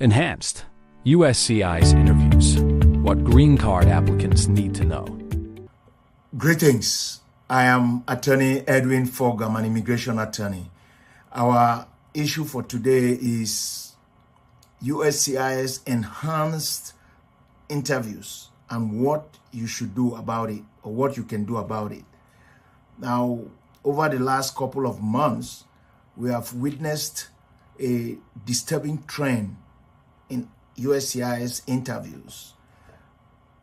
Enhanced USCIS Interviews. What green card applicants need to know. Greetings. I am attorney Edwin Fogam, an immigration attorney. Our issue for today is USCIS Enhanced Interviews and what you should do about it, or what you can do about it. Now, over the last couple of months, we have witnessed a disturbing trend in USCIS interviews.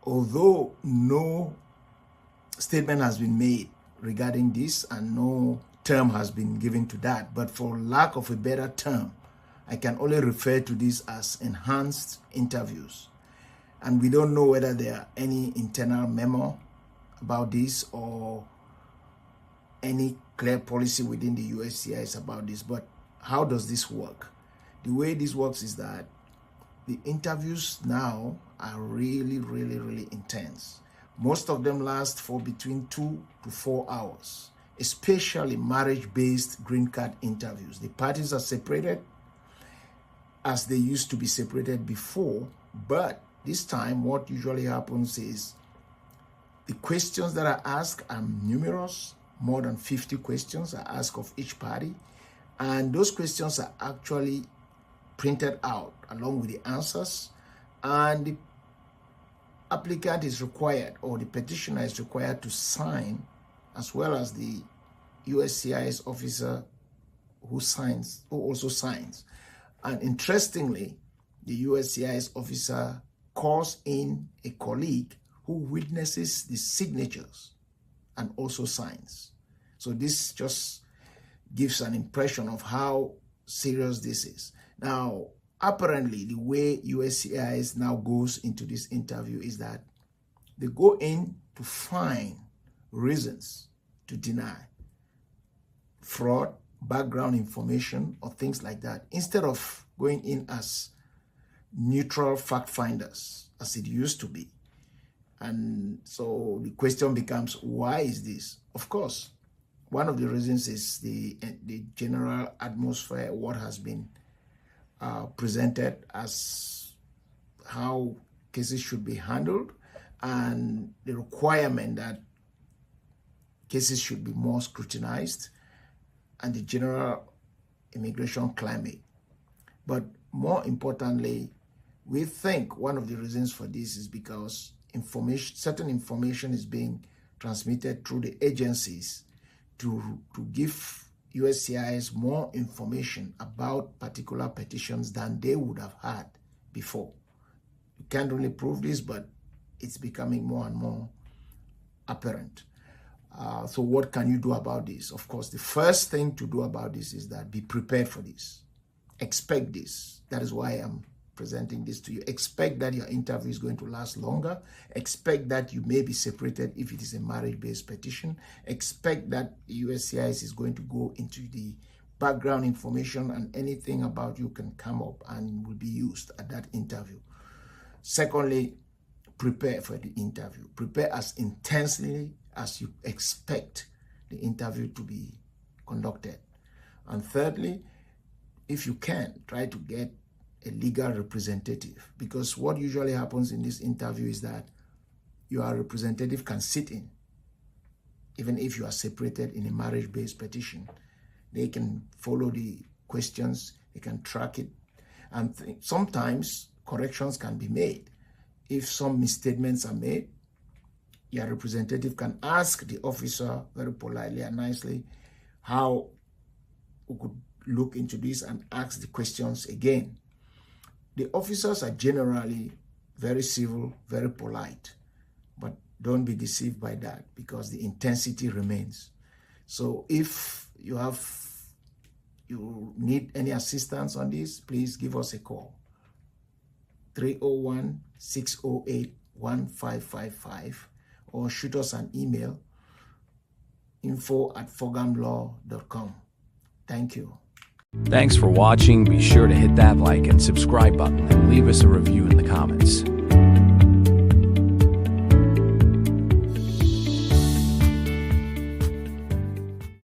Although no statement has been made regarding this and no term has been given to that, but for lack of a better term, I can only refer to this as enhanced interviews. And we don't know whether there are any internal memo about this or any clear policy within the USCIS about this. But how does this work? The way this works is that the interviews now are really intense. Most of them last for between 2 to 4 hours, especially marriage-based green card interviews. The parties are separated as they used to be separated before, but this time what usually happens is the questions that are asked are numerous. More than 50 questions are asked of each party, and those questions are actually printed out along with the answers, and the applicant is required, or the petitioner is required, to sign, as well as the USCIS officer who also signs. And interestingly, the USCIS officer calls in a colleague who witnesses the signatures and also signs. So this just gives an impression of how serious this is. Now, apparently, the way USCIS now goes into this interview is that they go in to find reasons to deny fraud, background information, or things like that, instead of going in as neutral fact finders, as it used to be. And so the question becomes, why is this? Of course, one of the reasons is the general atmosphere, what has been presented as how cases should be handled, and the requirement that cases should be more scrutinized, and the general immigration climate. But more importantly, we think one of the reasons for this is because certain information is being transmitted through the agencies to give USCIS more information about particular petitions than they would have had before. You can't really prove this, but it's becoming more and more apparent. So what can you do about this? Of course, the first thing to do about this is that be prepared for this. Expect this. That is why I'm presenting this to you. Expect that your interview is going to last longer. Expect that you may be separated if it is a marriage-based petition. Expect that USCIS is going to go into the background information, and anything about you can come up and will be used at that interview. Secondly, prepare for the interview. Prepare as intensely as you expect the interview to be conducted. And thirdly, if you can, try to get a legal representative, because what usually happens in this interview is that your representative can sit in, even if you are separated in a marriage-based petition. They can follow the questions, they can track it, and sometimes corrections can be made. If some misstatements are made, your representative can ask the officer very politely and nicely how we could look into this and ask the questions again. The officers are generally very civil, very polite, but don't be deceived by that, because the intensity remains. So if you need any assistance on this, please give us a call. 301-608-1555, or shoot us an email, info@fogamlaw.com. Thank you. Thanks for watching. Be sure to hit that like and subscribe button and leave us a review in the comments.